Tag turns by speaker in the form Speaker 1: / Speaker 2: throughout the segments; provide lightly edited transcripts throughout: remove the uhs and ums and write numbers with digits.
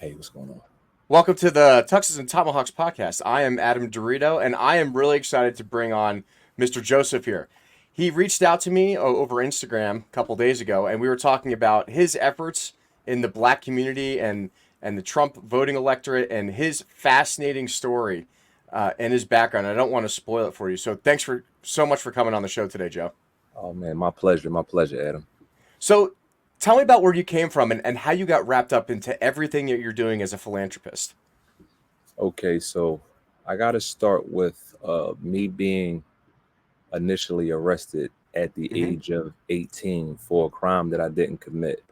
Speaker 1: Hey, what's going on?
Speaker 2: Welcome to the Tuxes and Tomahawks podcast. I am Adam Dorito, and I am really excited to bring on Mr. Joseph here. He reached out to me over Instagram a couple days ago, and we were talking about his efforts in the black community and the Trump voting electorate and his fascinating story and his background. I don't want to spoil it for you, so thanks for so much for coming on the show today, Joe.
Speaker 1: Oh man, my pleasure. My pleasure, Adam.
Speaker 2: So, tell me about where you came from and how you got wrapped up into everything that you're doing as a philanthropist.
Speaker 1: Okay, so I got to start with me being initially arrested at the
Speaker 2: Hmm.
Speaker 1: age of 18 for a crime that I didn't commit,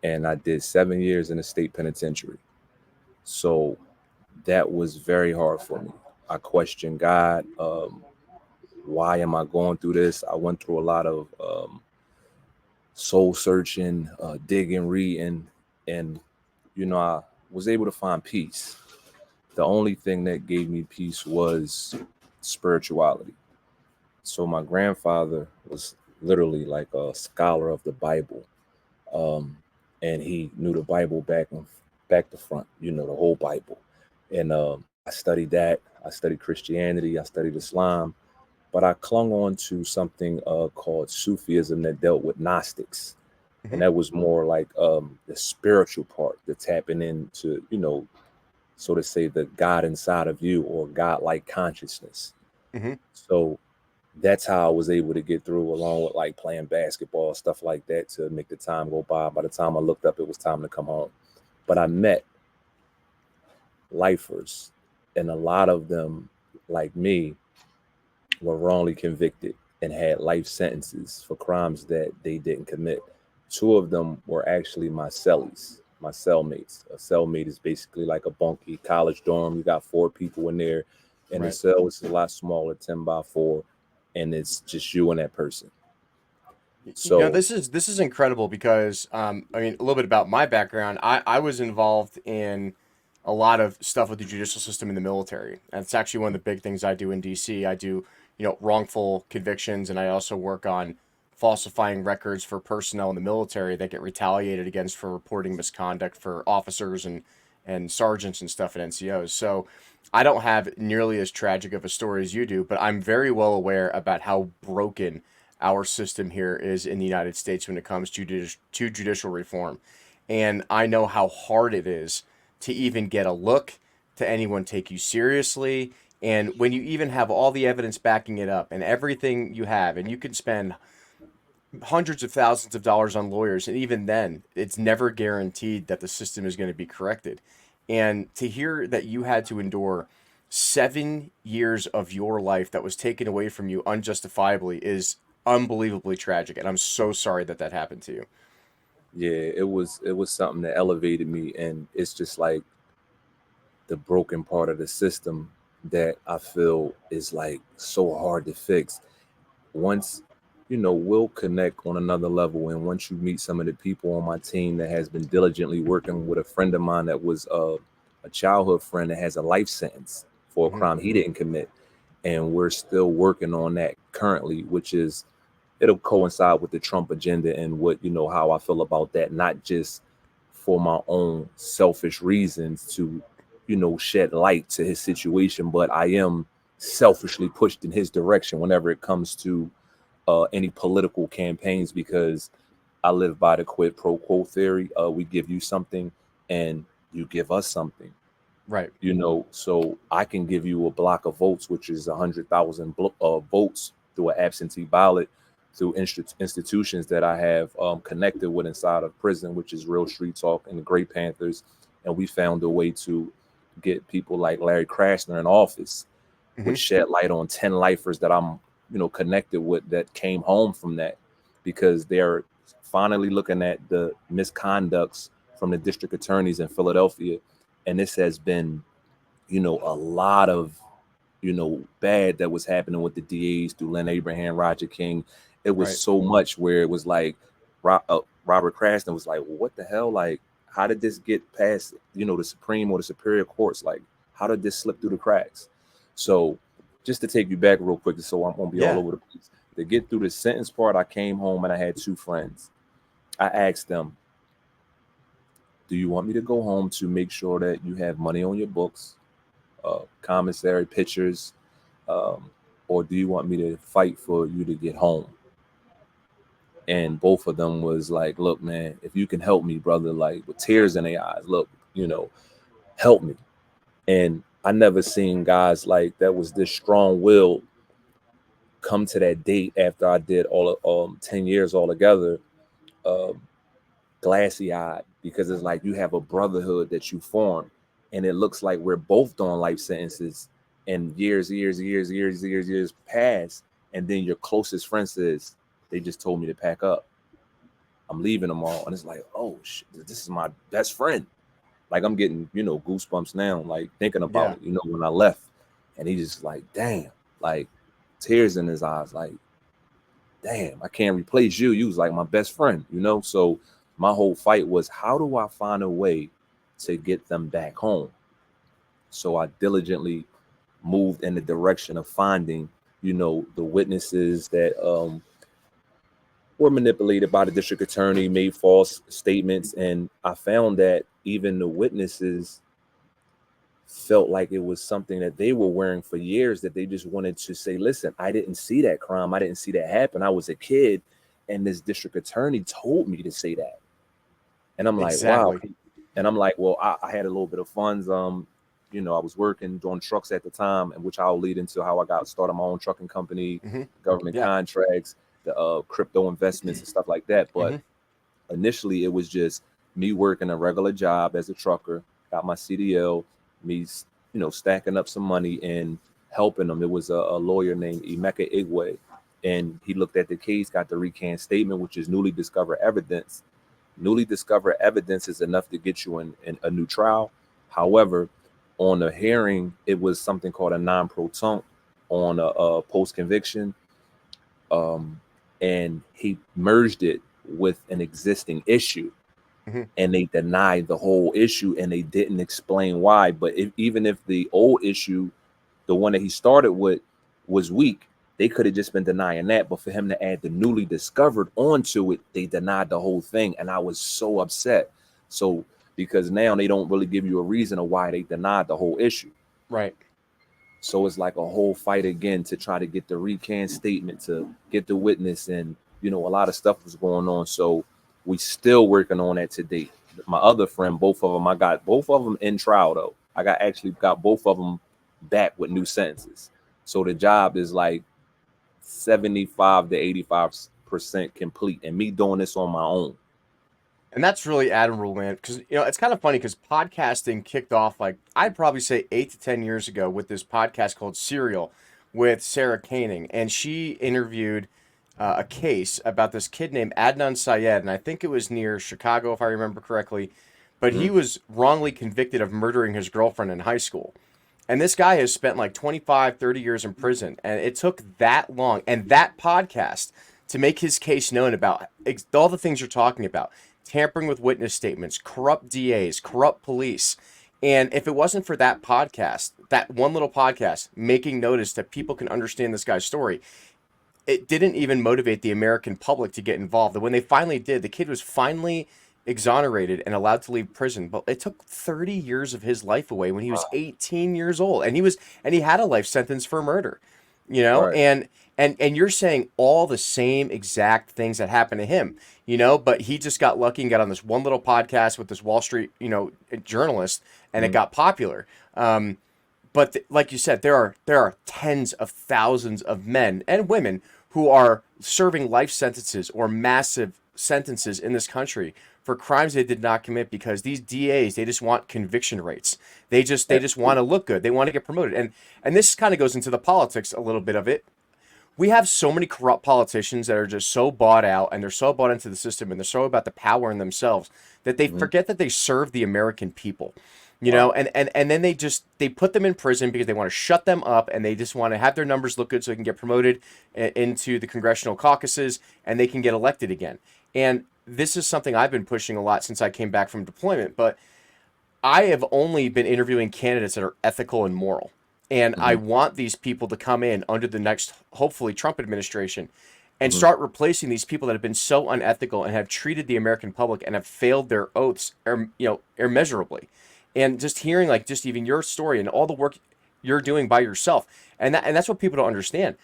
Speaker 1: and I did 7 years in a state penitentiary. So that was very hard for me. I questioned God. Why am I going through this? I went through a lot of soul searching, digging, reading, and I was able to find peace. The only thing that gave me peace was spirituality. So my grandfather was literally like a scholar of the Bible, um, and he knew the Bible back to front. The whole Bible. And I studied that. I studied Christianity. I studied Islam, but I clung on to something called Sufism that dealt with Gnostics, and
Speaker 2: Hmm.
Speaker 1: that was more like the spiritual part, the tapping into so to say, the God inside of you or God-like consciousness.
Speaker 2: Hmm.
Speaker 1: So that's how I was able to get through, along with like playing basketball, stuff like that, to make the time go by. By the time I looked up, it was time to come home. But I met lifers, and a lot of them, like me, were wrongly convicted and had life sentences for crimes that they didn't commit. Two of them were actually my cellies, my cellmates. A cellmate is basically like a bunkie college dorm. You got four people in there, and the
Speaker 2: Right.
Speaker 1: cell is a lot smaller, 10 by 4, and it's just you and that person. So,
Speaker 2: This is incredible because I mean a little bit about my background. I was involved in a lot of stuff with the judicial system in the military. And it's actually one of the big things I do in DC. I do, wrongful convictions, and I also work on falsifying records for personnel in the military that get retaliated against for reporting misconduct for officers and sergeants and stuff at NCOs. So I don't have nearly as tragic of a story as you do, but I'm very well aware about how broken our system here is in the United States when it comes to judicial reform. And I know how hard it is to even get a look, to anyone take you seriously. And when you even have all the evidence backing it up and everything you have, and you can spend hundreds of thousands of dollars on lawyers, and even then, it's never guaranteed that the system is going to be corrected. And to hear that you had to endure 7 years of your life that was taken away from you unjustifiably is unbelievably tragic. And I'm so sorry that that happened to you.
Speaker 1: yeah, it was something that elevated me, and it's just like the broken part of the system that I feel is like so hard to fix. Once we'll connect on another level, and once you meet some of the people on my team that has been diligently working with a friend of mine that was a childhood friend that has a life sentence for a
Speaker 2: Hmm.
Speaker 1: crime he didn't commit, and we're still working on that currently, which is it'll coincide with the Trump agenda and what how I feel about that, not just for my own selfish reasons to shed light to his situation, but I am selfishly pushed in his direction whenever it comes to any political campaigns, because I live by the quid pro quo theory. We give you something and you give us something.
Speaker 2: Right.
Speaker 1: So I can give you a block of votes, which is 100,000 votes through an absentee ballot through institutions that I have connected with inside of prison, which is Real Street Talk and the Great Panthers. And we found a way to get people like Larry Krasner in office, which
Speaker 2: Hmm.
Speaker 1: shed light on 10 lifers that I'm, connected with that came home from that, because they're finally looking at the misconducts from the district attorneys in Philadelphia. And this has been, a lot of, bad that was happening with the DAs through Len Abraham, Roger King. It was
Speaker 2: Right.
Speaker 1: so much where it was like Robert Krasner was like, well, what the hell? Like, how did this get past, the Supreme or the Superior Courts? Like, how did this slip through the cracks? So, just to take you back real quick, so I won't be all
Speaker 2: Yeah.
Speaker 1: over the place. To get through the sentence part, I came home and I had two friends. I asked them, do you want me to go home to make sure that you have money on your books, commissary, pictures, or do you want me to fight for you to get home? And both of them was like, look, man, if you can help me, brother, like with tears in their eyes, look, help me. And I never seen guys like that was this strong-willed come to that date after I did all of 10 years all together, glassy-eyed, because it's like you have a brotherhood that you form, and it looks like we're both doing life sentences, and years pass, and then your closest friend says, they just told me to pack up. I'm leaving them all. And it's like, oh shit, this is my best friend. Like I'm getting, goosebumps now, like thinking about it, when I left. And he just like, damn, like tears in his eyes, like, damn, I can't replace you. You was like my best friend, So my whole fight was, how do I find a way to get them back home? So I diligently moved in the direction of finding, the witnesses that were manipulated by the district attorney, made false statements. And I found that even the witnesses felt like it was something that they were wearing for years, that they just wanted to say, listen, I didn't see that crime. I didn't see that happen. I was a kid, and this district attorney told me to say that. And I'm like, wow. And I'm like, well, I had a little bit of funds. I was working doing trucks at the time, and which I'll lead into how I got started my own trucking company, government contracts, the crypto investments and stuff like that. But initially it was just me working a regular job as a trucker, got my CDL, me, stacking up some money and helping them. It was a lawyer named Emeka Igwe, and he looked at the case, got the recant statement, which is newly discovered evidence. Newly discovered evidence is enough to get you in a new trial. However, on the hearing, it was something called a non-protunct on a post-conviction. And he merged it with an existing issue, and they denied the whole issue, and they didn't explain why. But even if the old issue, the one that he started with, was weak, they could have just been denying that. But for him to add the newly discovered onto it, they denied the whole thing. And I was so upset. So because now they don't really give you a reason of why they denied the whole issue.
Speaker 2: Right.
Speaker 1: So it's like a whole fight again to try to get the recant statement, to get the witness, and a lot of stuff was going on. So we still working on that today. My other friend, both of them, I got both of them in trial though. I got both of them back with new sentences. So the job is like 75 to 85% complete, and me doing this on my own.
Speaker 2: And that's really admirable, man, because it's kind of funny because podcasting kicked off, like, I'd probably say 8 to 10 years ago with this podcast called Serial with Sarah Koenig, and she interviewed a case about this kid named Adnan Syed, and I think it was near Chicago, if I remember correctly, but he was wrongly convicted of murdering his girlfriend in high school. And this guy has spent like 25, 30 years in prison, and it took that long and that podcast to make his case known about all the things you're talking about. Tampering with witness statements, corrupt DAs, corrupt police. And if it wasn't for that podcast, that one little podcast, making notice that people can understand this guy's story, it didn't even motivate the American public to get involved. And when they finally did, the kid was finally exonerated and allowed to leave prison. But it took 30 years of his life away when he was 18 years old. And he had a life sentence for murder. Right. And you're saying all the same exact things that happened to him, but he just got lucky and got on this one little podcast with this Wall Street, journalist, and it got popular. But like you said, there are tens of thousands of men and women who are serving life sentences or massive sentences in this country for crimes they did not commit, because these DAs, they just want conviction rates. They just want to look good. They want to get promoted. And this kind of goes into the politics a little bit of it. We have so many corrupt politicians that are just so bought out, and they're so bought into the system, and they're so about the power in themselves that they forget that they serve the American people. And then they put them in prison because they want to shut them up, and they just want to have their numbers look good so they can get promoted into the congressional caucuses and they can get elected again. And this is something I've been pushing a lot since I came back from deployment, but I have only been interviewing candidates that are ethical and moral. And I want these people to come in under the next, hopefully, Trump administration and start replacing these people that have been so unethical and have treated the American public and have failed their oaths, immeasurably. And just hearing like just even your story and all the work you're doing by yourself, and that's what people don't understand.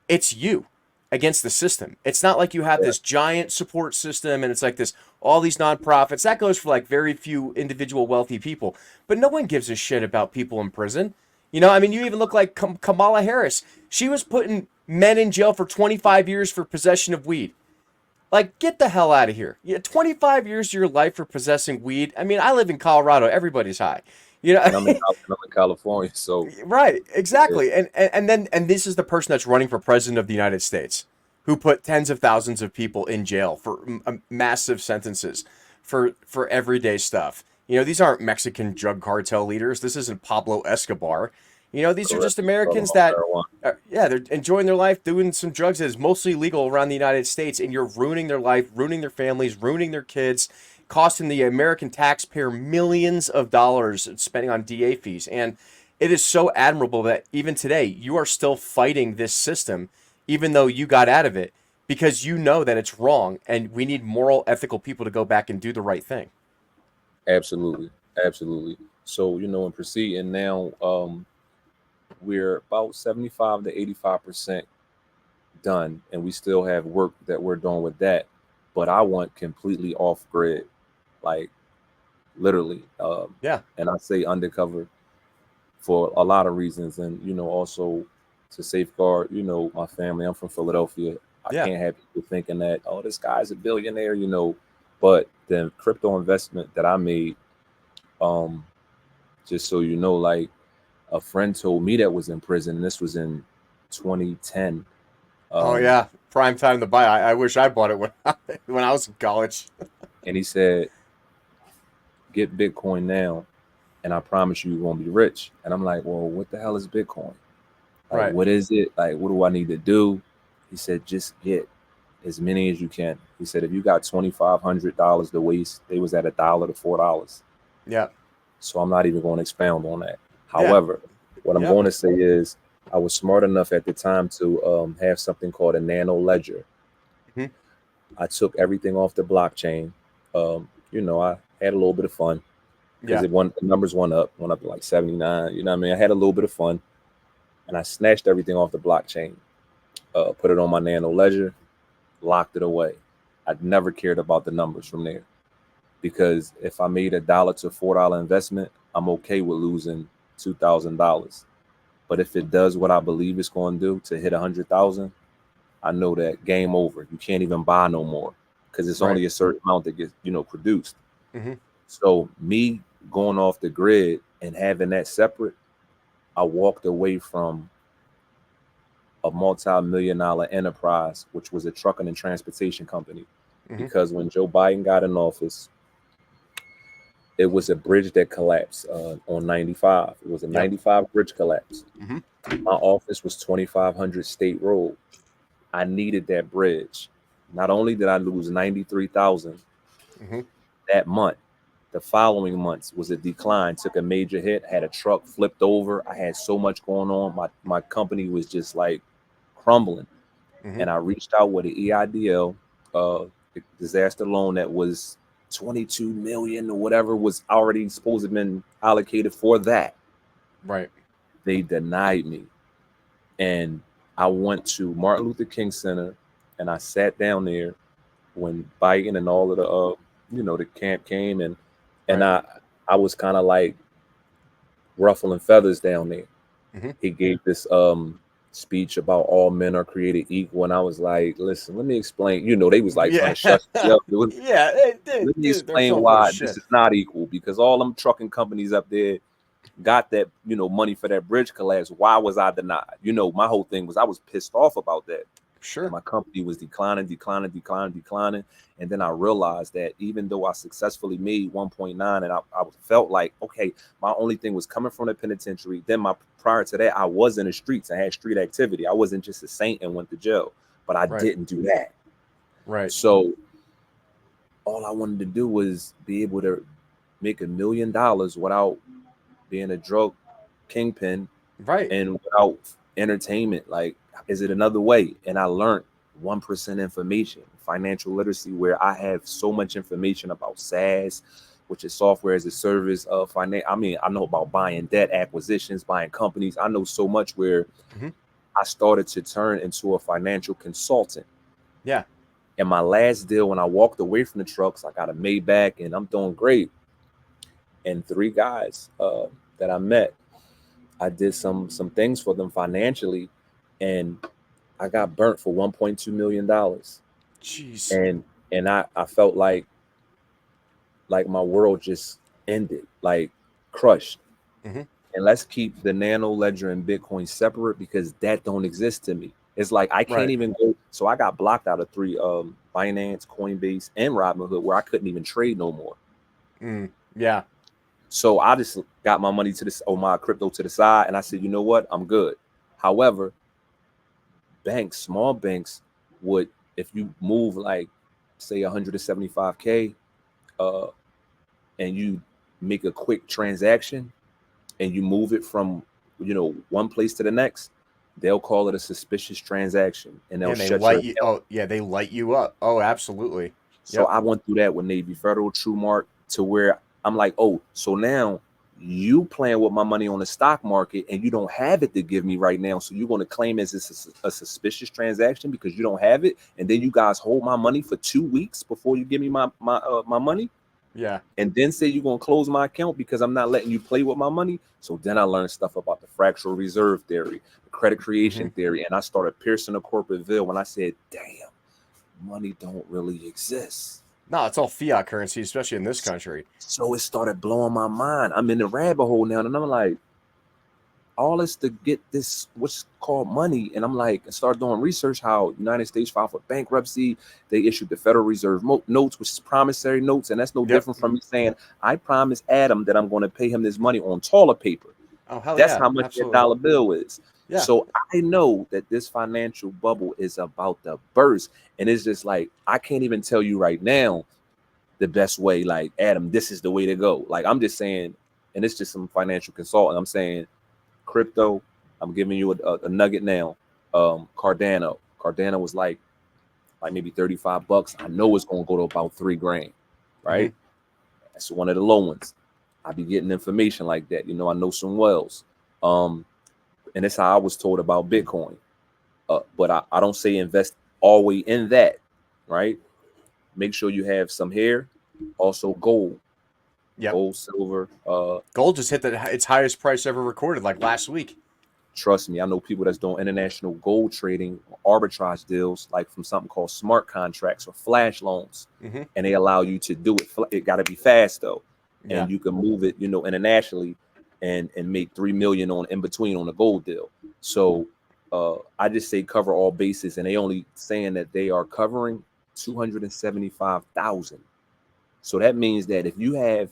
Speaker 2: It's you against the system. It's not like you have
Speaker 1: Yeah.
Speaker 2: this giant support system and it's like this all these nonprofits. That goes for like very few individual wealthy people, but no one gives a shit about people in prison. I mean, you even look like Kamala Harris. She was putting men in jail for 25 years for possession of weed. Like, get the hell out of here. 25 years of your life for possessing weed. I mean, I live in Colorado. Everybody's high.
Speaker 1: And I'm in California, so
Speaker 2: Right,
Speaker 1: yeah,
Speaker 2: exactly. And this is the person that's running for president of the United States, who put tens of thousands of people in jail for massive sentences for everyday stuff. These aren't Mexican drug cartel leaders. This isn't Pablo Escobar. These are
Speaker 1: correct.
Speaker 2: just
Speaker 1: Talking
Speaker 2: Americans
Speaker 1: about
Speaker 2: that
Speaker 1: marijuana.
Speaker 2: yeah, they're enjoying their life doing some drugs that is mostly legal around the United States, and you're ruining their life, ruining their families, ruining their kids, costing the American taxpayer millions of dollars spending on DA fees. And it is so admirable that even today you are still fighting this system, even though you got out of it, because you know that it's wrong, and we need moral, ethical people to go back and do the right thing.
Speaker 1: Absolutely, absolutely. So in proceeding now, we're about 75 to 85% done, and we still have work that we're doing with that. But I want completely off grid, like literally.
Speaker 2: Yeah,
Speaker 1: And I say undercover for a lot of reasons, and also to safeguard, my family. I'm from Philadelphia. I
Speaker 2: yeah,
Speaker 1: can't have people thinking that, oh, this guy's a billionaire, But the crypto investment that I made, um, just so you know, like a friend told me that was in prison. And this was in 2010.
Speaker 2: oh
Speaker 1: Um,
Speaker 2: yeah, prime time to buy. I wish I bought it when when I was in college.
Speaker 1: and he said, get Bitcoin now, and I promise you, you're gonna be rich. And I'm like, well, what the hell is Bitcoin? Like,
Speaker 2: Right.
Speaker 1: what is it? Like, what do I need to do? He said, just get as many as you can. He said, if you got $2,500 to waste, they was at $1 to $4.
Speaker 2: Yeah.
Speaker 1: So I'm not even going to expound on that.
Speaker 2: Yeah.
Speaker 1: However, what I'm
Speaker 2: Yeah.
Speaker 1: going to say is I was smart enough at the time to have something called a nano ledger.
Speaker 2: Mhm.
Speaker 1: I took everything off the blockchain. I had a little bit of fun because
Speaker 2: Yeah.
Speaker 1: the numbers went up to like 79. You know what I mean? I had a little bit of fun, and I snatched everything off the blockchain, put it on my nano ledger, locked it away. I'd never cared about the numbers from there, because if I made $1 to $4 investment, I'm okay with losing $2,000. But if it does what I believe it's going to do to hit 100,000, I know that game over. You can't even buy no more because it's
Speaker 2: Right.
Speaker 1: only a certain amount that gets produced.
Speaker 2: Hmm.
Speaker 1: So me going off the grid and having that separate, I walked away from a multi-million dollar enterprise, which was a trucking and transportation company.
Speaker 2: Hmm.
Speaker 1: Because when Joe Biden got in office, it was a bridge that collapsed on 95. It was a
Speaker 2: Yep.
Speaker 1: 95 bridge collapse.
Speaker 2: Hmm.
Speaker 1: My office was 2,500 State Road. I needed that bridge. Not only did I lose 93,000
Speaker 2: Hmm.
Speaker 1: that month, the following months was a decline, took a major hit, had a truck flipped over. I had so much going on. My company was just like crumbling.
Speaker 2: Hmm.
Speaker 1: And I reached out with an EIDL disaster loan that was 22 million or whatever was already supposed to have been allocated for that.
Speaker 2: Right.
Speaker 1: They denied me. And I went to Martin Luther King Center and I sat down there when Biden and all of the camp came, and
Speaker 2: Right.
Speaker 1: I was kind of like ruffling feathers down there.
Speaker 2: Hmm.
Speaker 1: He gave this speech about all men are created equal, and I was like, listen, let me explain. They was like trying
Speaker 2: Yeah.
Speaker 1: to shut me up.
Speaker 2: Yeah.
Speaker 1: Let me
Speaker 2: They're
Speaker 1: explain
Speaker 2: full of
Speaker 1: why this
Speaker 2: shit.
Speaker 1: is not equal, because all them trucking companies up there got that money for that bridge collapse. Why was I denied? My whole thing was I was pissed off about that. And
Speaker 2: Sure.
Speaker 1: my company was declining. And then I realized that even though I successfully made 1.9, and I felt like, okay, my only thing was coming from the penitentiary. Then prior to that, I was in the streets. I had street activity. I wasn't just a saint and went to jail, but I
Speaker 2: Right.
Speaker 1: didn't do that.
Speaker 2: Right.
Speaker 1: So all I wanted to do was be able to make $1 million without being a drug kingpin
Speaker 2: Right.
Speaker 1: and without entertainment. Like, is it another way? And I learned 1% information, financial literacy, where I have so much information about SaaS, which is software as a service of finance. I mean, I know about buying debt acquisitions, buying companies. I know so much where
Speaker 2: Mm-hmm.
Speaker 1: I started to turn into a financial consultant.
Speaker 2: Yeah.
Speaker 1: And my last deal, when I walked away from the trucks, I got a Maybach and I'm doing great. And three guys that I met, I did some things for them financially, and I got burnt for $1.2 million.
Speaker 2: Jeez.
Speaker 1: And I felt like my world just ended, like crushed.
Speaker 2: Mm-hmm.
Speaker 1: And let's keep the nano ledger and Bitcoin separate because that don't exist to me. It's like I can't
Speaker 2: Right.
Speaker 1: even go. So I got blocked out of three Binance, Coinbase, and Robinhood, where I couldn't even trade no more.
Speaker 2: Yeah.
Speaker 1: So I just got my money to this, or my crypto to the side, and I said, you know what, I'm good. However, banks, small banks, would, if you move like say 175K, and you make a quick transaction and you move it from one place to the next, they'll call it a suspicious transaction and they'll
Speaker 2: And they
Speaker 1: shut your
Speaker 2: light you.
Speaker 1: account.
Speaker 2: Oh, yeah, they light you up. Oh, absolutely.
Speaker 1: So
Speaker 2: Yep.
Speaker 1: I went through that with Navy Federal, TrueMark, to where I'm like, oh, so now you playing with my money on the stock market and you don't have it to give me right now. So you're going to claim as a suspicious transaction because you don't have it, and then you guys hold my money for 2 weeks before you give me my money,
Speaker 2: Yeah.
Speaker 1: and then say you're going to close my account because I'm not letting you play with my money. So then I learned stuff about the fractional reserve theory, the credit creation
Speaker 2: Mm-hmm.
Speaker 1: theory, and I started piercing the corporate veil when I said, damn, money don't really exist.
Speaker 2: No, it's all fiat currency, especially in this country.
Speaker 1: So it started blowing my mind. I'm in the rabbit hole now, and I'm like, all this to get this what's called money. And I'm like, I started doing research how United States filed for bankruptcy. They issued the Federal Reserve notes, which is promissory notes, and that's no
Speaker 2: Yep.
Speaker 1: different from me saying I promised Adam that I'm going to pay him this money on toilet paper.
Speaker 2: Oh, hell
Speaker 1: That's
Speaker 2: yeah.
Speaker 1: how much that
Speaker 2: Absolutely.
Speaker 1: dollar bill is.
Speaker 2: Yeah.
Speaker 1: So I know that this financial bubble is about to burst, and it's just like I can't even tell you right now the best way, like, Adam, this is the way to go. Like, I'm just saying, and it's just some financial consultant, I'm saying crypto, I'm giving you a nugget now. Cardano was like maybe $35. I know it's going to go to about $3,000,
Speaker 2: Mm-hmm.
Speaker 1: right? That's one of the low ones. I be getting information like that. I know some wells. And that's how I was told about Bitcoin. But I don't say invest all the way in that, right? Make sure you have some here. Also gold,
Speaker 2: Yep.
Speaker 1: gold, silver.
Speaker 2: Gold just hit its highest price ever recorded, like last week.
Speaker 1: Trust me, I know people that's doing international gold trading, arbitrage deals, like from something called smart contracts or flash loans,
Speaker 2: Mm-hmm.
Speaker 1: and they allow you to do it. It got to be fast though,
Speaker 2: Yeah.
Speaker 1: and you can move it, internationally, and make 3 million on in between on a gold deal. So I just say cover all bases, and they only saying that they are covering 275,000. So that means that if you have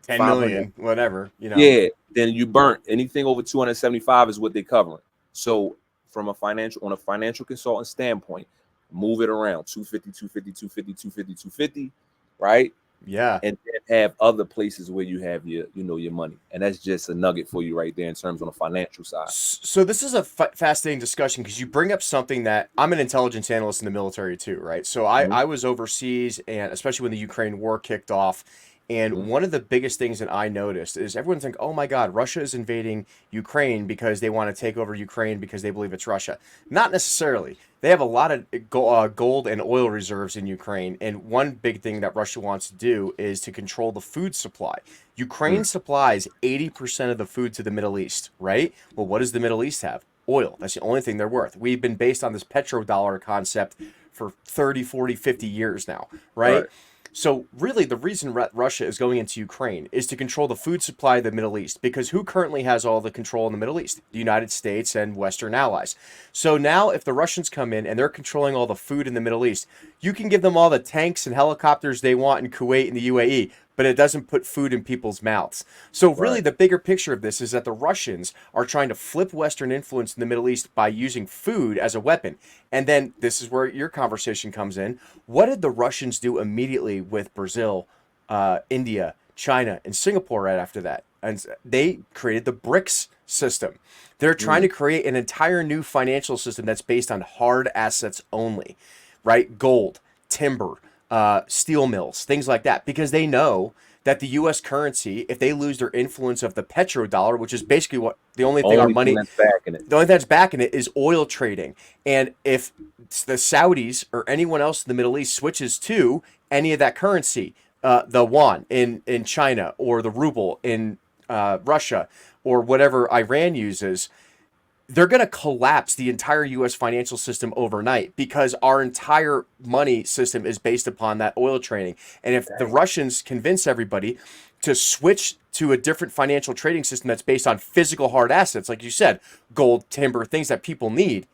Speaker 2: 10
Speaker 1: 500,
Speaker 2: million, whatever,
Speaker 1: yeah, then you burnt. Anything over 275 is what they're covering. So from a financial consultant standpoint, move it around 250, 250, 250, 250, 250, right?
Speaker 2: Yeah.
Speaker 1: And then have other places where you have your money. And that's just a nugget for you right there in terms on the financial side.
Speaker 2: So this is a fascinating discussion because you bring up something that I'm an intelligence analyst in the military too, right? So
Speaker 1: Mhm,
Speaker 2: I was overseas, and especially when the Ukraine war kicked off. And
Speaker 1: mhm.
Speaker 2: one of the biggest things that I noticed is everyone's like, oh my God, Russia is invading Ukraine because they want to take over Ukraine because they believe it's Russia. Not necessarily. They have a lot of gold and oil reserves in Ukraine. And one big thing that Russia wants to do is to control the food supply. Ukraine
Speaker 1: Mm.
Speaker 2: supplies 80% of the food to the Middle East, right? Well, what does the Middle East have? Oil. That's the only thing they're worth. We've been based on this petrodollar concept for 30, 40, 50 years now, right?
Speaker 1: Right.
Speaker 2: So really the reason Russia is going into Ukraine is to control the food supply of the Middle East, because who currently has all the control in the Middle East? The United States and Western allies. So now if the Russians come in and they're controlling all the food in the Middle East, you can give them all the tanks and helicopters they want in Kuwait and the UAE, but it doesn't put food in people's mouths. So really
Speaker 1: Right.
Speaker 2: the bigger picture of this is that the Russians are trying to flip Western influence in the Middle East by using food as a weapon. And then this is where your conversation comes in. What did the Russians do immediately with Brazil, India, China, and Singapore right after that? And they created the BRICS system. They're trying to create an entire new financial system that's based on hard assets only, right? Gold, timber, steel mills, things like that, because they know that the U.S. currency, if they lose their influence of the petrodollar, which is basically what the only thing our
Speaker 1: Only thing
Speaker 2: money,
Speaker 1: that's backing it.
Speaker 2: the only thing that's backing it is oil trading. And if the Saudis or anyone else in the Middle East switches to any of that currency, the yuan in China or the ruble in Russia or whatever Iran uses, they're going to collapse the entire U.S. financial system overnight because our entire money system is based upon that oil trading. And if the Russians convince everybody to switch to a different financial trading system that's based on physical hard assets, like you said, gold, timber, things that people need,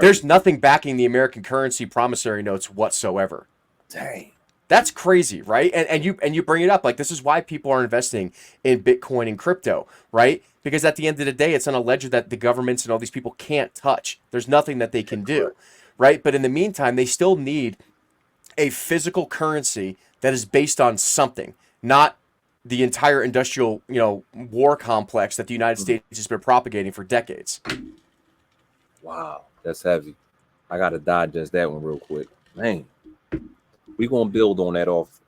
Speaker 2: there's nothing backing the American currency promissory notes whatsoever.
Speaker 1: Dang.
Speaker 2: That's crazy, right? And you bring it up, like, this is why people are investing in Bitcoin and crypto, right? Because at the end of the day, it's on a ledger that the governments and all these people can't touch. There's nothing that they can do, right? But in the meantime, they still need a physical currency that is based on something, not the entire industrial, war complex that the United States has been propagating for decades.
Speaker 1: Wow, that's heavy. I gotta digest that one real quick. Man, we gonna build on that off.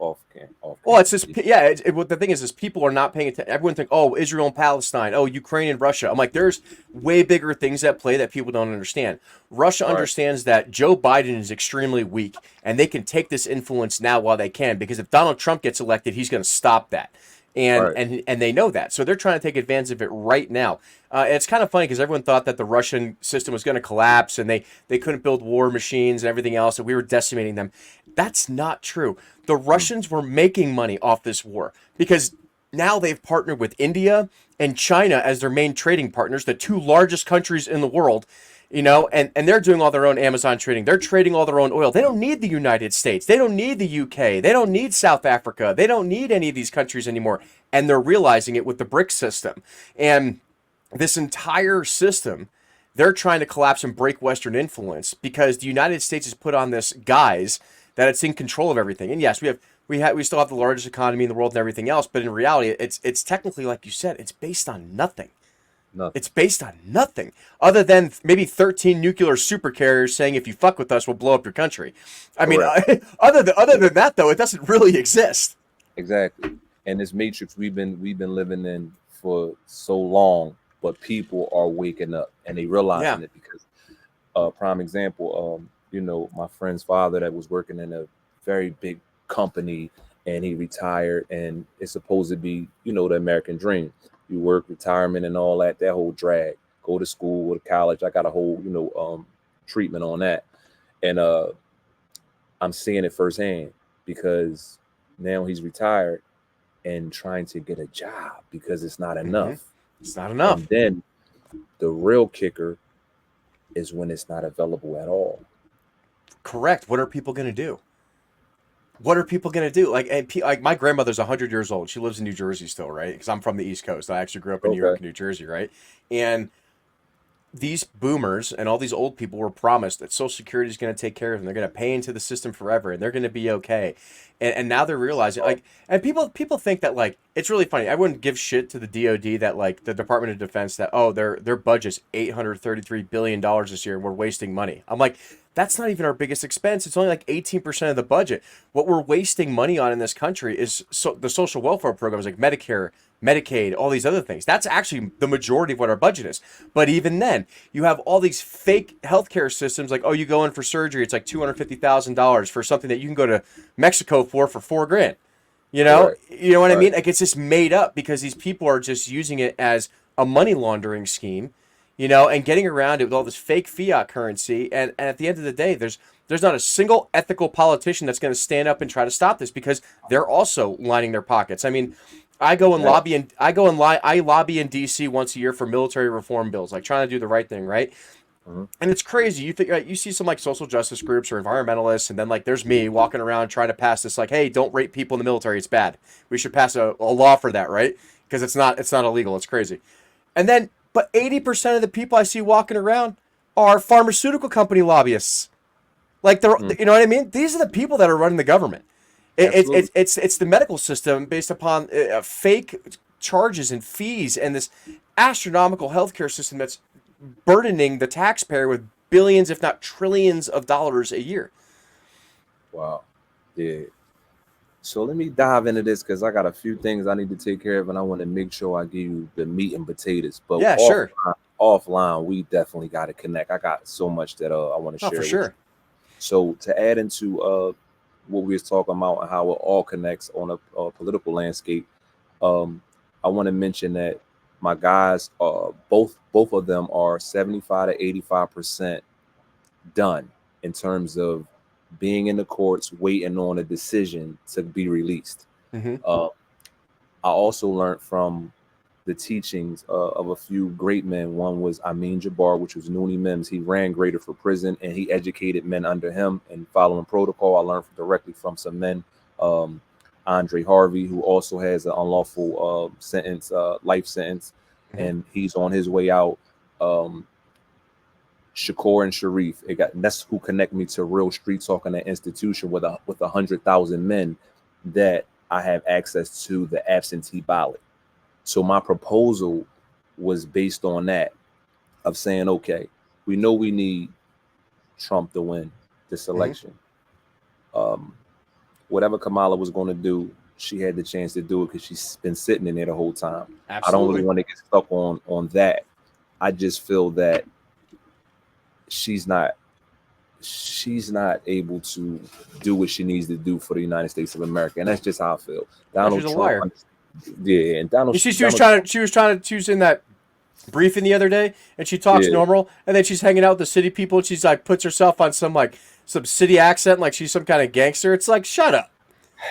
Speaker 2: Well, it's just what the thing is people are not paying attention. Everyone think, oh, Israel and Palestine, oh, Ukraine and Russia. I'm like, there's way bigger things at play that people don't understand. Russia understands that Joe Biden is extremely weak, and they can take this influence now while they can, because if Donald Trump gets elected, he's going to stop that. And they know that. So they're trying to take advantage of it right now. And it's kind of funny because everyone thought that the Russian system was going to collapse and they couldn't build war machines and everything else, and we were decimating them. That's not true. The Russians were making money off this war because now they've partnered with India and China as their main trading partners, the two largest countries in the world. And they're doing all their own Amazon trading. They're trading all their own oil. They don't need the United States. They don't need the UK. They don't need South Africa. They don't need any of these countries anymore. And they're realizing it with the BRICS system. And this entire system, they're trying to collapse and break Western influence because the United States has put on this guise that it's in control of everything. And yes, we still have the largest economy in the world and everything else. But in reality, it's technically, like you said, it's based on nothing. It's based on nothing other than maybe 13 nuclear supercarriers saying, if you fuck with us, we'll blow up your country. I mean, other than that, though, it doesn't really exist.
Speaker 1: Exactly. And this matrix we've been living in for so long, but people are waking up and they realizing it because prime example, my friend's father that was working in a very big company and he retired, and it's supposed to be, the American dream. You work, retirement, and all that whole drag. Go to school, go to college. I got a whole, treatment on that. And I'm seeing it firsthand because now he's retired and trying to get a job because it's not enough.
Speaker 2: It's not enough.
Speaker 1: And then the real kicker is when it's not available at all.
Speaker 2: Correct. What are people going to do? What are people going to do? Like my grandmother's 100 years old. She lives in New Jersey still, right? Because I'm from the East Coast. I actually grew up in New York and New Jersey, right? And these boomers and all these old people were promised that Social Security is going to take care of them. They're going to pay into the system forever, and they're going to be okay. And now they're realizing, and people think that, like, it's really funny. I wouldn't give shit to the DOD that, like, the Department of Defense that, their budget's $833 billion this year and we're wasting money. I'm like, that's not even our biggest expense. It's only like 18% of the budget. What we're wasting money on in this country is the social welfare programs like Medicare, Medicaid, all these other things. That's actually the majority of what our budget is. But even then, you have all these fake healthcare systems like, you go in for surgery, it's like $250,000 for something that you can go to Mexico for $4,000. You know what I mean? Like, it's just made up because these people are just using it as a money laundering scheme. And getting around it with all this fake fiat currency. And at the end of the day, there's not a single ethical politician that's going to stand up and try to stop this because they're also lining their pockets. I mean, I lobby in DC once a year for military reform bills, like trying to do the right thing, right? Mm-hmm. And it's crazy. You think you see some like social justice groups or environmentalists, and then like there's me walking around trying to pass this like, hey, don't rape people in the military. It's bad. We should pass a law for that, right? Because it's not illegal. It's crazy. But 80% of the people I see walking around are pharmaceutical company lobbyists. Like you know what I mean? These are the people that are running the government. It's the medical system based upon fake charges and fees and this. astronomical healthcare system that's burdening the taxpayer with billions, if not trillions, of dollars a year.
Speaker 1: Wow. Yeah. So let me dive into this because I got a few things I need to take care of, and I want to make sure I give you the meat and potatoes. But
Speaker 2: Yeah, sure.
Speaker 1: offline, we definitely got to connect. I got so much that I want to
Speaker 2: Oh,
Speaker 1: share
Speaker 2: for
Speaker 1: with you.
Speaker 2: sure.
Speaker 1: So to add into what we was talking about and how it all connects on a political landscape, um, I want to mention that my guys, both of them are 75 to 85% done in terms of being in the courts, waiting on a decision to be released.
Speaker 2: Mm-hmm.
Speaker 1: Uh, I also learned from the teachings of a few great men. One was Amin Jabbar, which was Noonie Mims. He ran Greater for prison and he educated men under him and following protocol. I learned directly from some men. Um, Andre Harvey, who also has an unlawful sentence, life sentence,
Speaker 2: Mm-hmm.
Speaker 1: and he's on his way out. Um, Shakur and Sharif, that's who connect me to real street talk in an institution with 100,000 men that I have access to the absentee ballot. So my proposal was based on that of saying, okay, we know we need Trump to win this
Speaker 2: Mm-hmm.
Speaker 1: election. Whatever Kamala was going to do, she had the chance to do it because she's been sitting in there the whole time. I don't really
Speaker 2: Absolutely.
Speaker 1: want to get stuck on that. I just feel that she's not able to do what she needs to do for the United States of America, and that's just how I feel.
Speaker 2: Yeah, she's
Speaker 1: Donald
Speaker 2: a
Speaker 1: Trump,
Speaker 2: liar.
Speaker 1: yeah, and Donald.
Speaker 2: You see,
Speaker 1: Donald,
Speaker 2: she was in that briefing the other day, and she talks
Speaker 1: yeah,
Speaker 2: normal, and then she's hanging out with the city people, and she's like puts herself on some city accent, like she's some kind of gangster. It's like, shut up,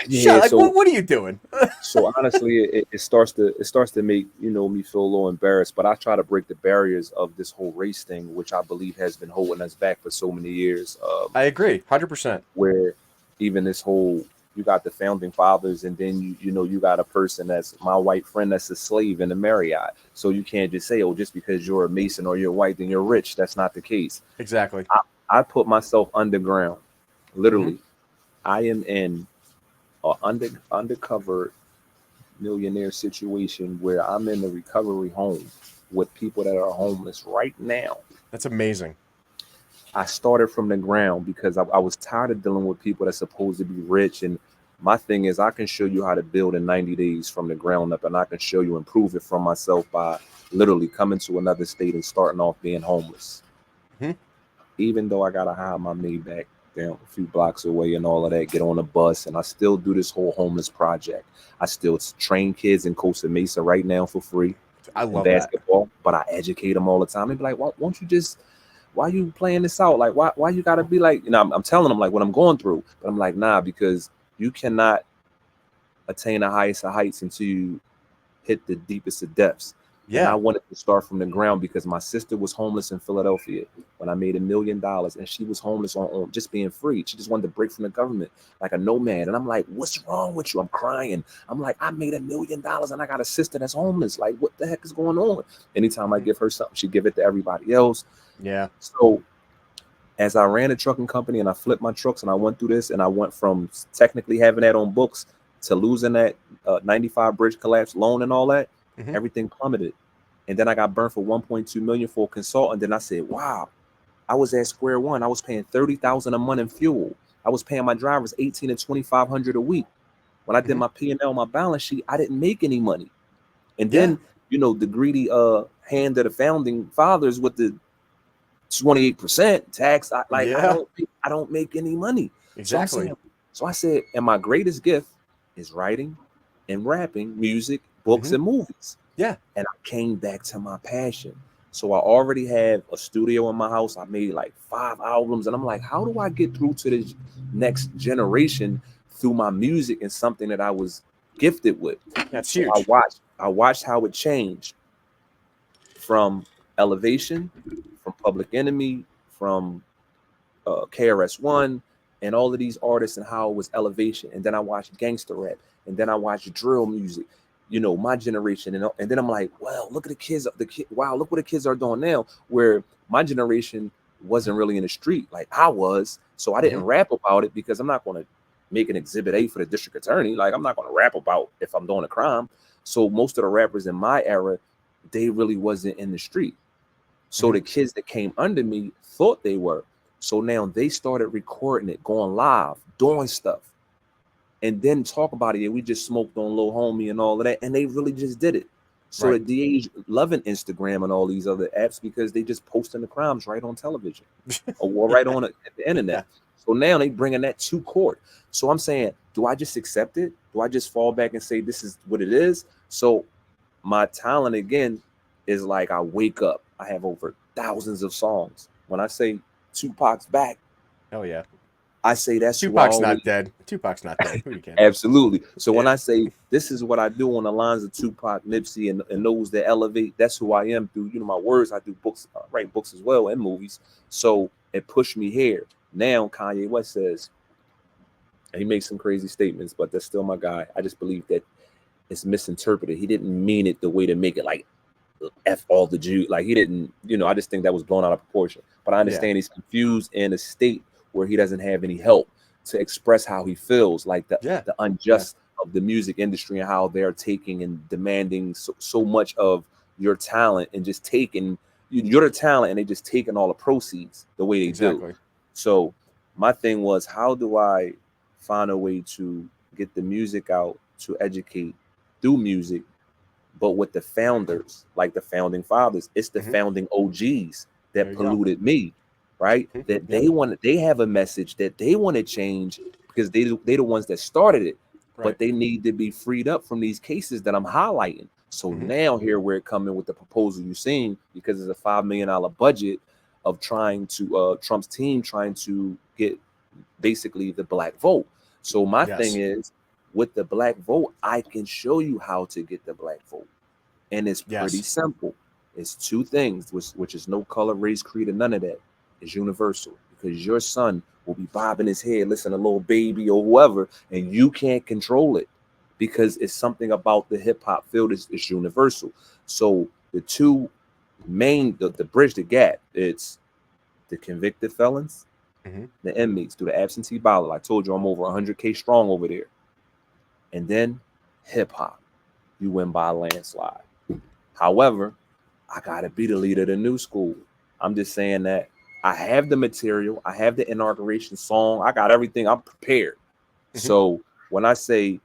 Speaker 1: yeah.
Speaker 2: like what are you doing?
Speaker 1: So honestly, it starts to make me feel a little embarrassed. But I try to break the barriers of this whole race thing, which I believe has been holding us back for so many years.
Speaker 2: I agree, 100%.
Speaker 1: Where even this whole you got the founding fathers, and then you got a person that's my white friend that's a slave in the Marriott. So you can't just say, oh, just because you're a Mason or you're white, then you're rich. That's not the case.
Speaker 2: Exactly.
Speaker 1: I put myself underground. Literally,
Speaker 2: Mm-hmm.
Speaker 1: I am in a undercover millionaire situation where I'm in the recovery home with people that are homeless right now.
Speaker 2: That's amazing.
Speaker 1: I started from the ground because I was tired of dealing with people that's supposed to be rich. And my thing is, I can show you how to build in 90 days from the ground up, and I can show you and prove it from myself by literally coming to another state and starting off being homeless.
Speaker 2: Mm-hmm.
Speaker 1: Even though I gotta hide my Maybach down a few blocks away and all of that, get on a bus, and I still do this whole homeless project. I still train kids in Costa Mesa right now for free
Speaker 2: I
Speaker 1: in
Speaker 2: love that.
Speaker 1: basketball, but I educate them all the time. They be like, won't you just, why you playing this out? Like, why you gotta be like, I'm telling them like what I'm going through, but I'm like, nah, because you cannot attain the highest of heights until you hit the deepest of depths. And I
Speaker 2: Yeah.
Speaker 1: wanted to start from the ground because my sister was homeless in Philadelphia when I made $1 million, and she was homeless on just being free. She just wanted to break from the government like a nomad. And I'm like, what's wrong with you? I'm crying. I'm like, I made $1 million and I got a sister that's homeless. Like, what the heck is going on? Anytime I give her something, she give it to everybody else.
Speaker 2: Yeah.
Speaker 1: So as I ran a trucking company and I flipped my trucks and I went through this, and I went from technically having that on books to losing that 95 bridge collapse loan and all that,
Speaker 2: Mm-hmm.
Speaker 1: everything plummeted. And then I got burned for 1.2 million for a consultant. Then I said, wow, I was at square one. I was paying 30,000 a month in fuel. I was paying my drivers 18 and 2,500 a week. When I did
Speaker 2: Mm-hmm.
Speaker 1: my P&L, my balance sheet, I didn't make any money. And
Speaker 2: Yeah.
Speaker 1: then, the greedy hand of the founding fathers with the 28% tax,
Speaker 2: Yeah.
Speaker 1: I don't make any money.
Speaker 2: Exactly.
Speaker 1: So I said, and my greatest gift is writing and rapping, music, books,
Speaker 2: Mm-hmm.
Speaker 1: and movies.
Speaker 2: Yeah.
Speaker 1: And I came back to my passion. So I already have a studio in my house. I made like 5 albums, and I'm like, how do I get through to the next generation through my music and something that I was gifted with?
Speaker 2: That's
Speaker 1: So
Speaker 2: huge.
Speaker 1: I watched how it changed from Elevation, from Public Enemy, from KRS-One, and all of these artists, and how it was elevation. And then I watched gangster rap, and then I watched drill music, my generation. And then I'm like, well, look at the kids. Wow, look what the kids are doing now, where my generation wasn't really in the street like I was. So I didn't
Speaker 2: Mm-hmm.
Speaker 1: rap about it because I'm not going to make an exhibit A for the district attorney. Like, I'm not going to rap about if I'm doing a crime. So most of the rappers in my era they really wasn't in the street. So
Speaker 2: Mhm.
Speaker 1: the kids that came under me thought they were. So now they started recording it, going live, doing stuff, and then talk about it. Yeah, we just smoked on Lil Homie and all of that, and they really just did it. So
Speaker 2: Right.
Speaker 1: the DAs loving Instagram and all these other apps because they just posting the crimes right on television or right on the internet.
Speaker 2: Yeah.
Speaker 1: So now they bringing that to court. So I'm saying, do I just accept it? Do I just fall back and say this is what it is? So my talent again is like I wake up. I have over thousands of songs. When I say Tupac's back,
Speaker 2: Oh yeah.
Speaker 1: I say that's who I
Speaker 2: Tupac's
Speaker 1: always.
Speaker 2: not dead. Tupac's not dead. Who you can?
Speaker 1: Absolutely. So when
Speaker 2: Yeah.
Speaker 1: I say this is what I do on the lines of Tupac, Nipsey, and those that elevate, that's who I am through my words. I do books, write books as well and movies. So it pushed me here. Now Kanye West says, and he makes some crazy statements, but that's still my guy. I just believe that it's misinterpreted. He didn't mean it the way to make it like F all the Jews. Like he didn't, I just think that was blown out of proportion. But I
Speaker 2: Yeah.
Speaker 1: understand he's confused in a state where he doesn't have any help to express how he feels, like the
Speaker 2: Yeah.
Speaker 1: unjust of the music industry and how they're taking and demanding so much of your talent and just taking you're the talent and they just taking all the proceeds the way they do.
Speaker 2: Exactly.
Speaker 1: So my thing was, how do I find a way to get the music out to educate through music, but with the founders, like the founding fathers, it's the
Speaker 2: Mhm.
Speaker 1: founding OGs
Speaker 2: There
Speaker 1: that
Speaker 2: you go.
Speaker 1: polluted me, right?
Speaker 2: Mhm.
Speaker 1: That
Speaker 2: Yep.
Speaker 1: they have a message that they want to change because they the ones that started it, but
Speaker 2: Right.
Speaker 1: they need to be freed up from these cases that I'm highlighting. So
Speaker 2: Mhm.
Speaker 1: now here we're coming with the proposal you've seen because it's a $5 million budget of trying to Trump's team trying to get basically the black vote. So my thing
Speaker 2: Yes.
Speaker 1: is, with the black vote, I can show you how to get the black vote. And it's pretty
Speaker 2: Yes.
Speaker 1: simple. It's two things, which is no color, race, creed, or none of that. It's universal because your son will be bobbing his head, listen to Little Baby or whoever, and you can't control it because it's something about the hip hop field is universal. So the two main, the bridge, the gap, it's the convicted felons,
Speaker 2: Mhm.
Speaker 1: the inmates through the absentee ballot. I told you I'm over 100K strong over there. And then hip hop, you win by a landslide. However, I gotta be the leader of the new school. I'm just saying that I have the material, I have the inauguration song, I got everything, I'm prepared.
Speaker 2: Mhm.
Speaker 1: So when I say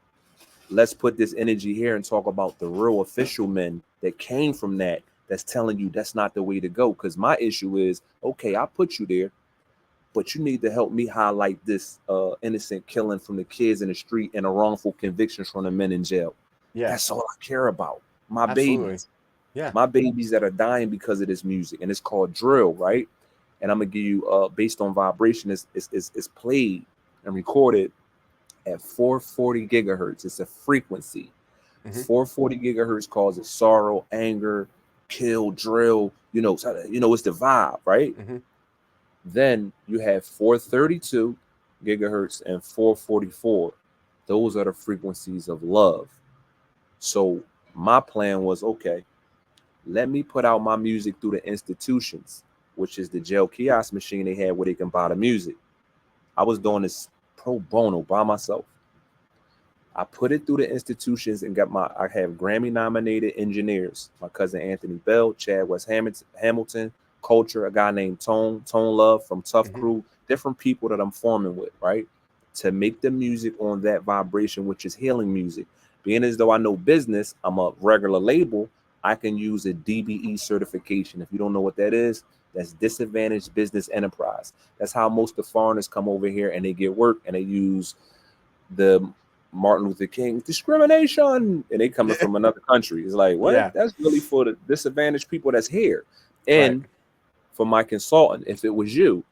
Speaker 1: let's put this energy here and talk about the real official men that came from that, that's telling you that's not the way to go. Because my issue is, okay, I put you there, but you need to help me highlight this innocent killing from the kids in the street and the wrongful convictions from the men in jail.
Speaker 2: Yeah.
Speaker 1: That's all I care about. My
Speaker 2: Absolutely.
Speaker 1: babies.
Speaker 2: Yeah.
Speaker 1: My babies that are dying because of this music, and it's called drill, right? And I'm gonna give you based on vibration, is played and recorded at 440 gigahertz. It's a frequency.
Speaker 2: Mhm.
Speaker 1: 440 gigahertz causes sorrow, anger, kill, drill. It's the vibe, right?
Speaker 2: Mhm.
Speaker 1: Then you have 432 gigahertz and 444. Those are the frequencies of love. So my plan was, okay, let me put out my music through the institutions, which is the jail kiosk machine they had where they can buy the music. I was doing this pro bono by myself. I put it through the institutions and I have Grammy nominated engineers. My cousin Anthony Bell, Chad West Hamilton, Culture, a guy named Tone Love from Tough
Speaker 2: Mhm.
Speaker 1: Crew, different people that I'm forming with, right? To make the music on that vibration, which is healing music. Being as though I know business, I'm a regular label, I can use a DBE certification. If you don't know what that is, that's disadvantaged business enterprise. That's how most of the foreigners come over here and they get work and they use the Martin Luther King discrimination, and they coming from another country. It's like, what?
Speaker 2: Yeah.
Speaker 1: That's really for the disadvantaged people that's here.
Speaker 2: Right.
Speaker 1: And for my consultant, if it was you,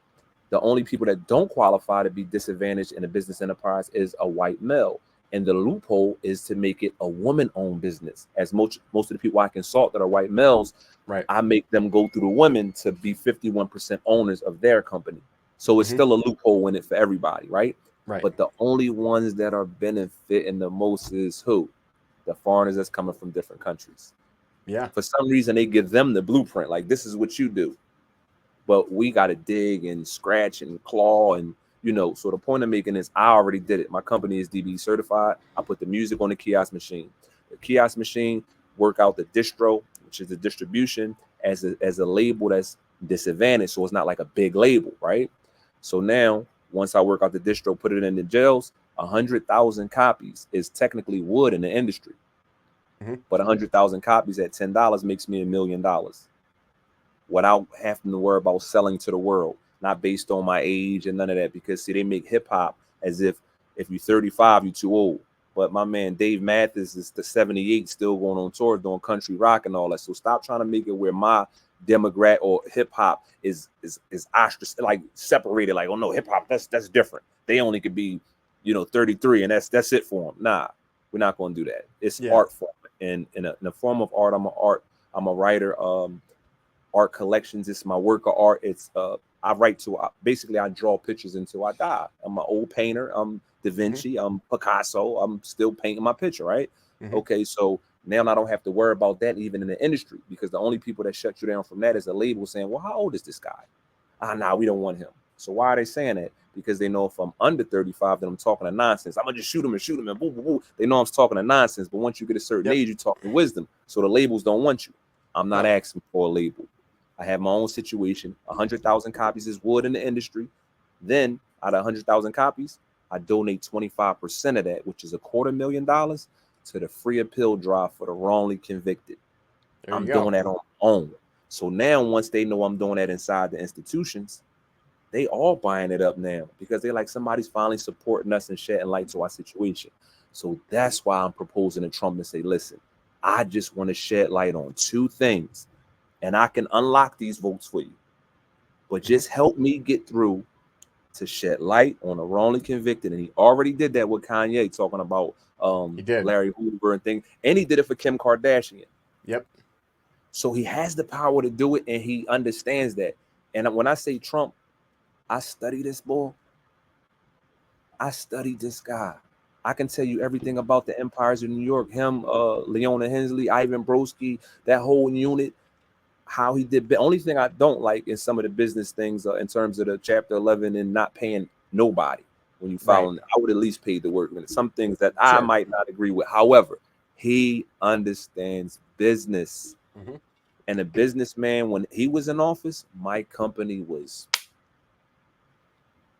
Speaker 1: the only people that don't qualify to be disadvantaged in a business enterprise is a white male. And the loophole is to make it a woman-owned business. As most of the people I consult that are white males,
Speaker 2: Right.
Speaker 1: I make them go through the women to be 51% owners of their company. So it's
Speaker 2: Mhm.
Speaker 1: still a loophole in it for everybody, right?
Speaker 2: Right.
Speaker 1: But the only ones that are benefiting the most is who? The foreigners that's coming from different countries.
Speaker 2: Yeah.
Speaker 1: For some reason, they give them the blueprint. Like, this is what you do. But we got to dig and scratch and claw. And, so the point I'm making is I already did it. My company is DB certified. I put the music on the kiosk machine. The kiosk machine work out the distro, which purchase the distribution as a label that's disadvantaged, so it's not like a big label, right? So now once I work out the distro, put it in the jails, 100,000 copies is technically wood in the industry. But 100,000 copies at $10 makes me $1 million without having to worry about selling to the world, not based on my age and none of that. Because see, they make hip hop as if you're 35, you're too old. But my man Dave Mathis is the 78, still going on tour doing country rock and all that. So stop trying to make it where my demographic or hip hop is ostracized, like separated. Like, oh no, hip hop that's different. They only could be, 33, and that's it for them. Nah, we're not going to do that. It's art form, and in a form of art. I'm a writer. Art collections. It's my work of art. It's I write to basically I draw pictures until I die. I'm an old painter. I'm Da Vinci. I'm Picasso. I'm still painting my picture, right? Okay, so now I don't have to worry about that even in the industry, because the only people that shut you down from that is a label saying, well, how old is this guy? Nah, we don't want him. So why are they saying that? Because they know if I'm under 35, then I'm talking to nonsense. I'm gonna just shoot him and boo, boo, boo. They know I'm talking to nonsense, but once you get a certain age, you're talking wisdom. So the labels don't want you. I'm not asking for a label. I have my own situation. 100,000 copies is wood in the industry. Then out of 100,000 copies, I donate 25% of that, which is $250,000, to the free appeal drive for the wrongly convicted. I'm doing that on my own. So now once they know I'm doing that inside the institutions, they all buying it up now, because they're like, somebody's finally supporting us and shedding light to our situation. So that's why I'm proposing to Trump and say, listen, I just want to shed light on two things, and I can unlock these votes for you. But just help me get through to shed light on the wrongly convicted. And he already did that with Kanye, talking about Larry Hoover and things. And he did it for Kim Kardashian.
Speaker 2: Yep.
Speaker 1: So he has the power to do it, and he understands that. And when I say Trump, I study this boy. I studied this guy. I can tell you everything about the empires in New York. Him, Leona Hensley, Ivan Brodsky, that whole unit. How he did. The only thing I don't like is some of the business things in terms of the Chapter 11 and not paying nobody when you file. Right. I would at least pay the workmen. Some things that I might not agree with. However, he understands business. And a businessman, when he was in office, my company was.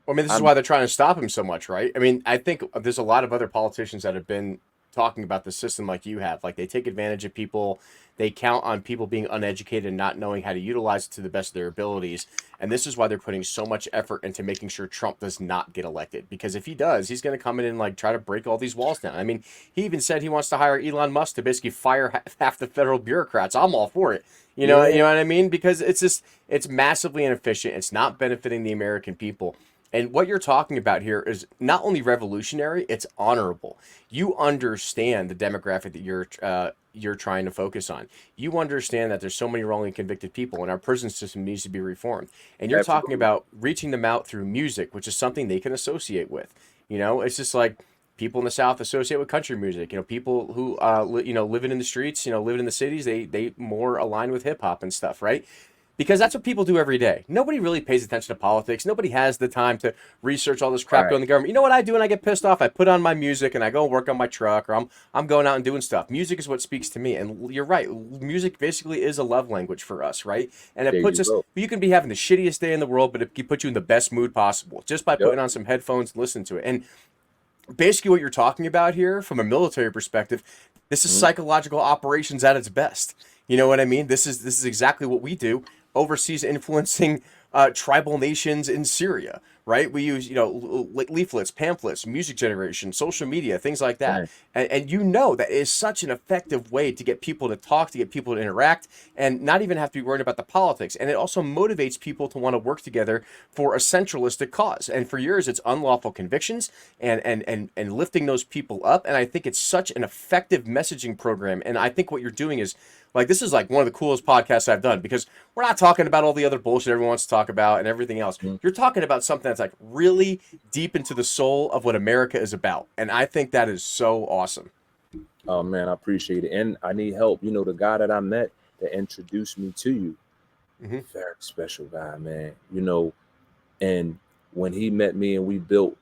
Speaker 2: Well, I mean, this is why they're trying to stop him so much, right? I mean, I think there's a lot of other politicians that have been talking about the system like you have. Like, they take advantage of people. They count on people being uneducated and not knowing how to utilize it to the best of their abilities. And this is why they're putting so much effort into making sure Trump does not get elected. Because if he does, he's going to come in and like try to break all these walls down. I mean, he even said he wants to hire Elon Musk to basically fire half the federal bureaucrats. I'm all for it. You know what I mean? Because it's massively inefficient. It's not benefiting the American people. And what you're talking about here is not only revolutionary, it's honorable. You understand the demographic that you're trying to focus on. You understand that there's so many wrongly convicted people, and our prison system needs to be reformed. And you're talking about reaching them out through music, which is something they can associate with. It's just like people in the South associate with country music. People who living in the streets, living in the cities, they more align with hip hop and stuff, right? Because that's what people do every day. Nobody really pays attention to politics. Nobody has the time to research all this crap going the government. You know what I do when I get pissed off? I put on my music and I go work on my truck, or I'm going out and doing stuff. Music is what speaks to me. And you're right. Music basically is a love language for us, right? And it puts us, you can be having the shittiest day in the world, but it can put you in the best mood possible just by putting on some headphones and listening to it. And basically what you're talking about here from a military perspective, this is psychological operations at its best. You know what I mean? This is exactly what we do overseas, influencing tribal nations in Syria, right? We use, leaflets, pamphlets, music generation, social media, things like that. Right. And that is such an effective way to get people to talk, to get people to interact, and not even have to be worried about the politics. And it also motivates people to want to work together for a centralistic cause. And for years, it's unlawful convictions and lifting those people up. And I think it's such an effective messaging program. And I think what you're doing is, this is like one of the coolest podcasts I've done, because we're not talking about all the other bullshit everyone wants to talk about and everything else. You're talking about something that's like really deep into the soul of what America is about. And I think that is so awesome.
Speaker 1: Oh man, I appreciate it. And I need help. The guy that I met that introduced me to you, very special guy, man. And when he met me and we built,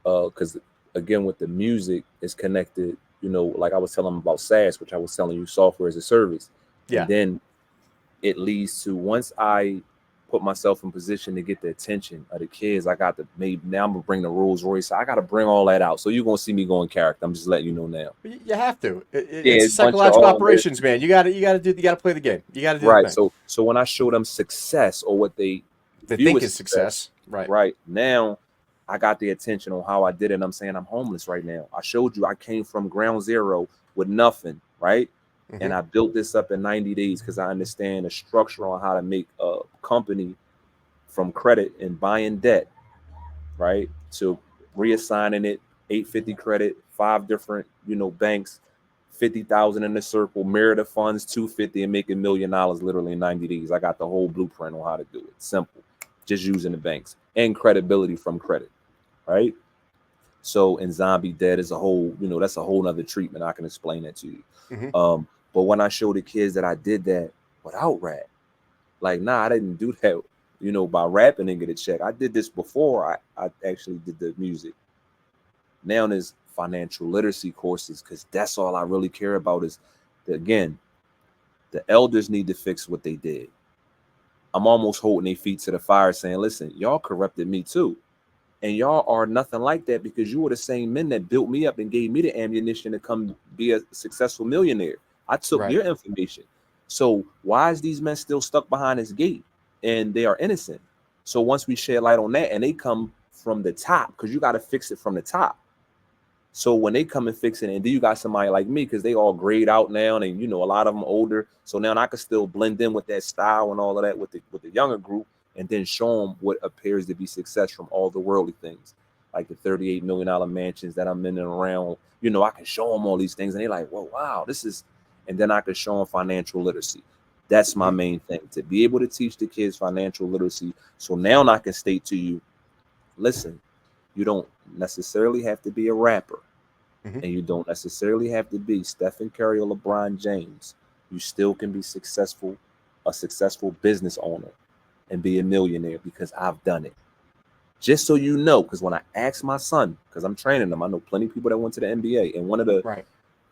Speaker 1: because again, with the music is connected, like I was telling him about SaaS, which I was telling you, software as a service.
Speaker 2: Yeah.
Speaker 1: And then it leads to, once I put myself in position to get the attention of the kids, I got to, maybe now I'm gonna bring the Rolls Royce. I got to bring all that out. So you're gonna see me going character. I'm just letting you know now.
Speaker 2: You have to.
Speaker 1: Yeah,
Speaker 2: It's
Speaker 1: it's a bunch of
Speaker 2: psychological
Speaker 1: all this.
Speaker 2: operations, man. You got to play the game. You got to do the
Speaker 1: Right.
Speaker 2: thing.
Speaker 1: So when I show them success, or what they
Speaker 2: They
Speaker 1: view
Speaker 2: think
Speaker 1: as
Speaker 2: is success. Right.
Speaker 1: right now, I got the attention on how I did it. I'm saying I'm homeless right now. I showed you I came from ground zero with nothing, right? And I built this up in 90 days because I understand the structure on how to make a company from credit and buying debt, right? To reassigning it, 850 credit, 5 different, banks, 50,000 in the circle, mirror the funds, 250, and making $1 million literally in 90 days. I got the whole blueprint on how to do it. Simple. Just using the banks and credibility from credit, right? So in zombie debt is a whole, that's a whole nother treatment. I can explain that to you. But when I show the kids that I did that without rap, like, nah, I didn't do that, by rapping and get a check. I did this before I actually did the music. Now there's financial literacy courses, because that's all I really care about is, again, the elders need to fix what they did. I'm almost holding their feet to the fire saying, listen, y'all corrupted me too. And y'all are nothing like that, because you were the same men that built me up and gave me the ammunition to come be a successful millionaire. I took your information. So why is these men still stuck behind this gate and they are innocent? So once we shed light on that, and they come from the top, because you got to fix it from the top. So when they come and fix it, and then you got somebody like me, because they all grayed out now, and a lot of them older. So now I can still blend in with that style and all of that with the younger group, and then show them what appears to be success from all the worldly things, like the $38 million mansions that I'm in and around. I can show them all these things, and they're like, "Well, wow, this is," and then I can show them financial literacy. That's my main thing, to be able to teach the kids financial literacy. So now I can state to you, listen, you don't necessarily have to be a rapper, and you don't necessarily have to be Stephen Curry or LeBron James. You still can be successful, a successful business owner, and be a millionaire, because I've done it. Just so you know, because when I asked my son, because I'm training them, I know plenty of people that went to the NBA, and one of the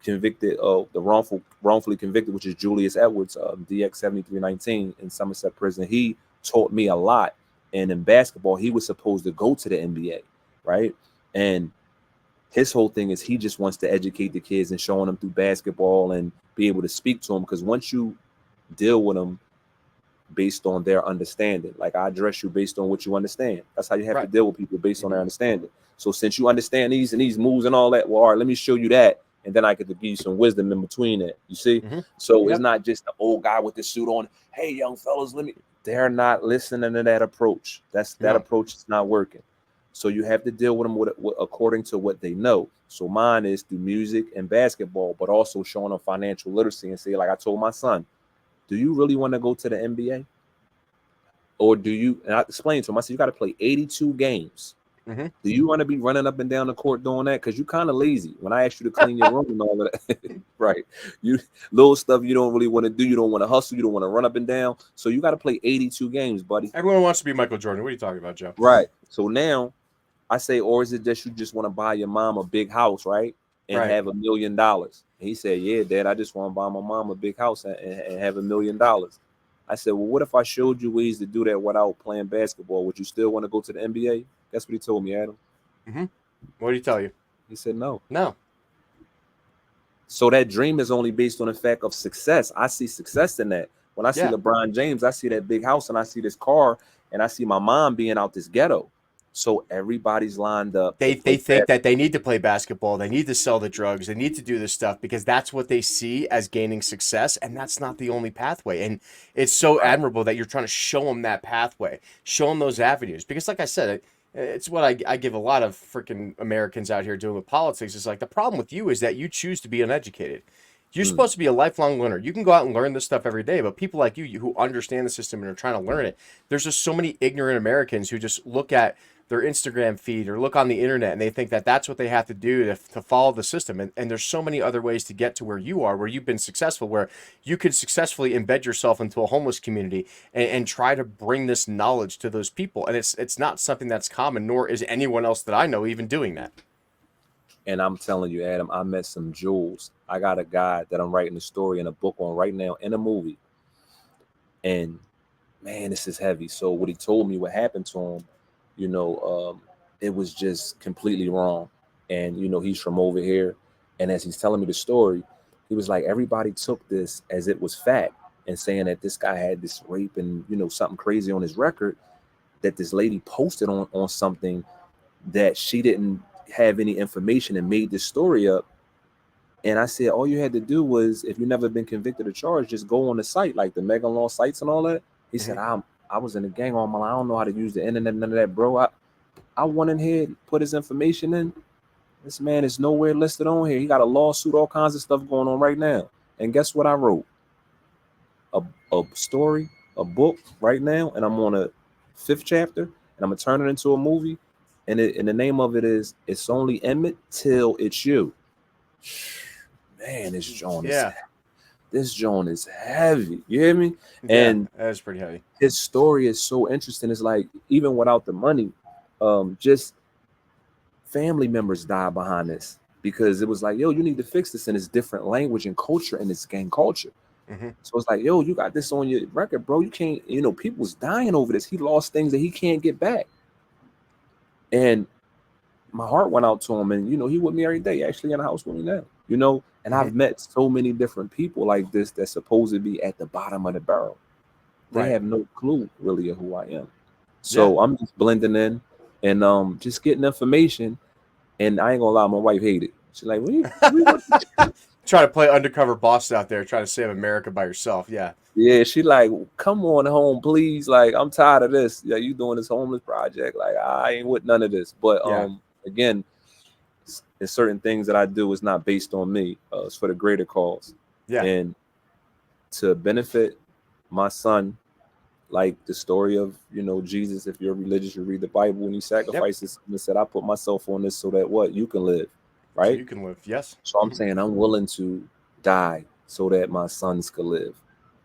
Speaker 1: convicted, the wrongfully convicted, which is Julius Edwards, DX 7319 in Somerset Prison, he taught me a lot. And in basketball, he was supposed to go to the NBA, right? And his whole thing is he just wants to educate the kids and showing them through basketball and be able to speak to them, because once you deal with them based on their understanding, like I address you based on what you understand, that's how you have to deal with people, based on their understanding. So since you understand these and these moves and all that, well, all right, let me show you that, and then I get to give you some wisdom in between that, you see. So it's not just the old guy with the suit on, hey young fellas, they're not listening to that approach. That approach is not working. So you have to deal with them with according to what they know. So mine is through music and basketball, but also showing them financial literacy, and say, like I told my son, do you really want to go to the NBA? Or do you, and I explained to him, I said, you got to play 82 games. Do you want to be running up and down the court doing that? Because you're kind of lazy. When I asked you to clean your room and all of that, right? You little stuff you don't really want to do. You don't want to hustle. You don't want to run up and down. So you got to play 82 games, buddy.
Speaker 2: Everyone wants to be Michael Jordan. What are you talking about, Joe?
Speaker 1: Right. So now I say, or is it just you just want to buy your mom a big house, right? And have $1 million. And he said, yeah, Dad, I just want to buy my mom a big house and have $1 million. I said, well, what if I showed you ways to do that without playing basketball? Would you still want to go to the NBA? That's what he told me, Adam.
Speaker 2: What did he tell you?
Speaker 1: He said no.
Speaker 2: No.
Speaker 1: So that dream is only based on the fact of success. I see success in that. When I see LeBron James, I see that big house and I see this car and I see my mom being out this ghetto. So everybody's lined up.
Speaker 2: They think that they need to play basketball. They need to sell the drugs. They need to do this stuff because that's what they see as gaining success. And that's not the only pathway. And it's so admirable that you're trying to show them that pathway, show them those avenues. Because like I said, it's what I give a lot of freaking Americans out here doing with politics. It's like the problem with you is that you choose to be uneducated. You're supposed to be a lifelong learner. You can go out and learn this stuff every day, but people like you who understand the system and are trying to learn it, there's just so many ignorant Americans who just look at their Instagram feed or look on the internet and they think that that's what they have to do to follow the system. And there's so many other ways to get to where you are, where you've been successful, where you could successfully embed yourself into a homeless community and try to bring this knowledge to those people. And it's not something that's common, nor is anyone else that I know even doing that.
Speaker 1: And I'm telling you, Adam, I met some jewels. I got a guy that I'm writing a story and a book on right now in a movie. And man, this is heavy. So what he told me, what happened to him, you know, it was just completely wrong. And he's from over here. And as he's telling me the story, he was like, everybody took this as it was fact and saying that this guy had this rape and something crazy on his record that this lady posted on something that she didn't have any information and made this story up. And I said, all you had to do was, if you never been convicted of charge, just go on the site, like the Megan Law sites and all that. He said, I was in the gang all my life. I don't know how to use the internet, none of that, bro. I went in here, put his information in. This man is nowhere listed on here. He got a lawsuit, all kinds of stuff going on right now. And guess what I wrote? A story, a book right now, and I'm on a 5th chapter, and I'm gonna turn it into a movie. And the name of it is It's Only Emmett Till It's You. Man, this joint is heavy. You hear me?
Speaker 2: Yeah,
Speaker 1: And
Speaker 2: that's pretty heavy.
Speaker 1: his story is so interesting. It's like, even without the money, just family members died behind this, because it was like, yo, you need to fix this, and it's different language and culture, and it's gang culture. So it's like, yo, you got this on your record, bro. You can't, people's dying over this. He lost things that he can't get back. And my heart went out to him, and he with me every day, actually in the house with me now, and I've met so many different people like this that's supposed to be at the bottom of the barrel. They have no clue really of who I am. So I'm just blending in and just getting information. And I ain't gonna lie, my wife hated it. She's like,
Speaker 2: try to play undercover boss out there, try to save America by yourself.
Speaker 1: Yeah, she like, come on home, please. Like, I'm tired of this. Yeah, you doing this homeless project. Like, I ain't with none of this. But again, it's certain things that I do is not based on me. It's for the greater cause. And to benefit my son, like the story of Jesus. If you're religious, you read the Bible, and he sacrifices and said, I put myself on this so that what you can live, right?
Speaker 2: So you can live, yes.
Speaker 1: So I'm saying I'm willing to die so that my sons could live,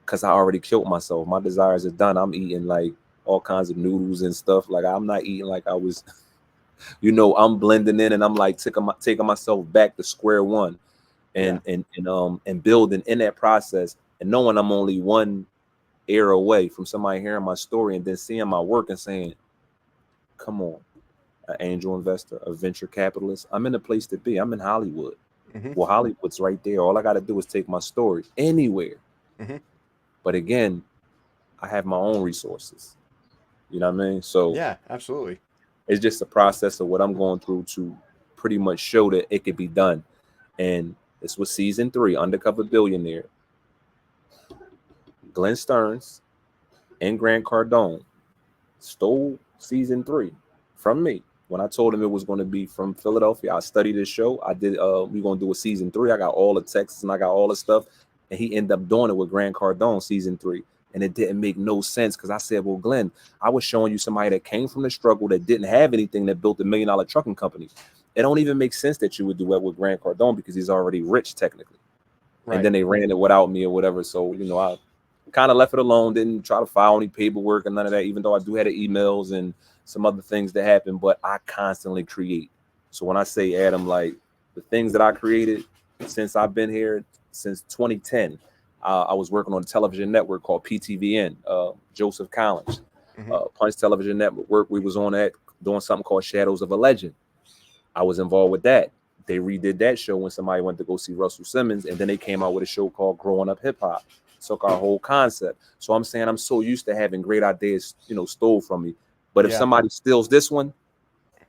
Speaker 1: because I already killed myself. My desires are done. I'm eating like all kinds of noodles and stuff. Like, I'm not eating like I was, I'm blending in, and I'm like taking myself back to square one, and building in that process, and knowing I'm only one air away from somebody hearing my story and then seeing my work and saying, come on, an angel investor, a venture capitalist. I'm in a place to be. I'm in Hollywood. Well, Hollywood's right there. All I got to do is take my story anywhere. But again, I have my own resources. You know what I mean? So
Speaker 2: yeah, absolutely.
Speaker 1: It's just a process of what I'm going through to pretty much show that it could be done. And this was season 3, Undercover Billionaire. Glenn Stearns and Grant Cardone stole season 3 from me. When I told him it was going to be from Philadelphia, I studied this show. I did. We're going to do a season 3. I got all the texts and I got all the stuff. And he ended up doing it with Grant Cardone season 3. And it didn't make no sense, because I said, well, Glenn, I was showing you somebody that came from the struggle, that didn't have anything, that built $1 million trucking company. It don't even make sense that you would do that with Grant Cardone, because he's already rich technically. Right. And then they ran it without me or whatever. So, I kind of left it alone, didn't try to file any paperwork and none of that, even though I do have the emails and some other things that happen, but I constantly create. So when I say, Adam, like the things that I created since I've been here, since 2010, I was working on a television network called PTVN, Joseph Collins, Punch Television Network. We was on that, doing something called Shadows of a Legend. I was involved with that. They redid that show when somebody went to go see Russell Simmons, and then they came out with a show called Growing Up Hip Hop. Took our whole concept. So I'm saying I'm so used to having great ideas, stole from me. But if somebody steals this one,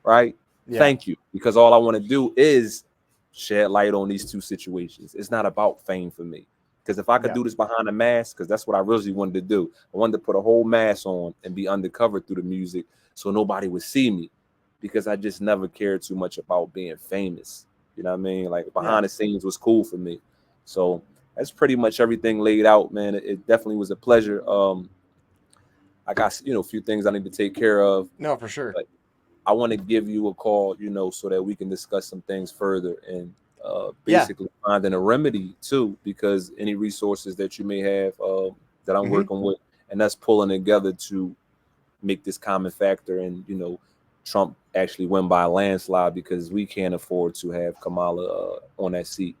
Speaker 1: right? Thank you. Because all I want to do is shed light on these two situations. It's not about fame for me. Because if I could do this behind a mask, because that's what I really wanted to do. I wanted to put a whole mask on and be undercover through the music so nobody would see me. Because I just never cared too much about being famous. You know what I mean? Like behind the scenes was cool for me. So that's pretty much everything laid out, man. It definitely was a pleasure. I got, a few things I need to take care of.
Speaker 2: No, for sure.
Speaker 1: But I want to give you a call, so that we can discuss some things further and basically finding a remedy too, because any resources that you may have that I'm working with, and that's pulling together to make this common factor and, Trump actually win by a landslide, because we can't afford to have Kamala on that seat.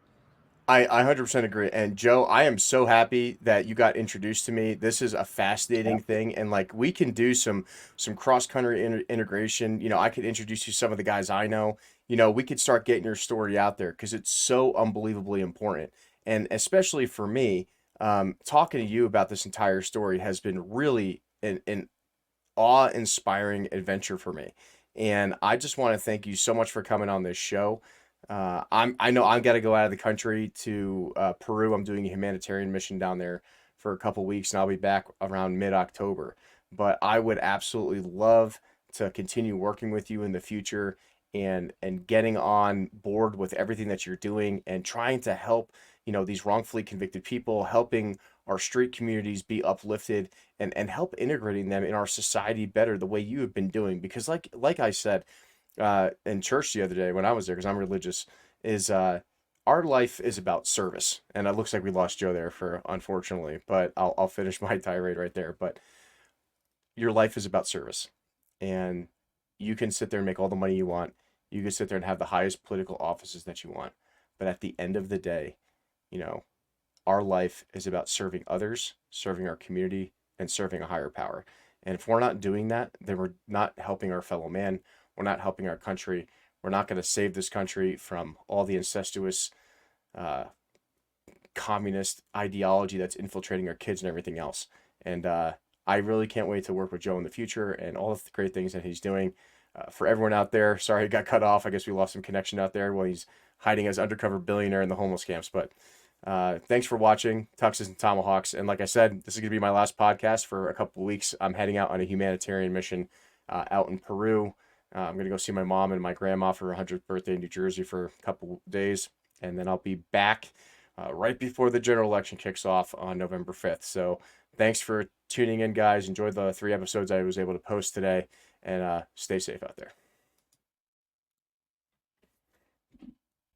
Speaker 2: I 100% agree. And Joe, I am so happy that you got introduced to me. This is a fascinating thing, and like we can do some cross country integration. You know, I could introduce you to some of the guys I know. You know, we could start getting your story out there because it's so unbelievably important. And especially for me, talking to you about this entire story has been really an awe-inspiring adventure for me. And I just want to thank you so much for coming on this show. I know I've got to go out of the country to Peru. I'm doing a humanitarian mission down there for a couple weeks, and I'll be back around mid-October. But I would absolutely love to continue working with you in the future and getting on board with everything that you're doing and trying to help, you know, these wrongfully convicted people, helping our street communities be uplifted and help integrating them in our society better the way you have been doing. Because like I said, in church the other day when I was there, because I'm religious, is our life is about service. And it looks like we lost Joe there for unfortunately, but I'll finish my tirade right there. But your life is about service, and you can sit there and make all the money you want. You can sit there and have the highest political offices that you want. But at the end of the day, you know, our life is about serving others, serving our community, and serving a higher power. And if we're not doing that, then we're not helping our fellow man. We're not helping our country. We're not going to save this country from all the incestuous communist ideology that's infiltrating our kids and everything else. And I really can't wait to work with Joe in the future and all of the great things that he's doing. For everyone out there, sorry he got cut off. I guess we lost some connection out there while he's hiding as undercover billionaire in the homeless camps. But thanks for watching Tuxes and Tomahawks. And like I said, this is going to be my last podcast for a couple of weeks. I'm heading out on a humanitarian mission out in Peru. I'm going to go see my mom and my grandma for her 100th birthday in New Jersey for a couple days. And then I'll be back right before the general election kicks off on November 5th. So thanks for tuning in, guys. Enjoy the 3 episodes I was able to post today. And stay safe out there.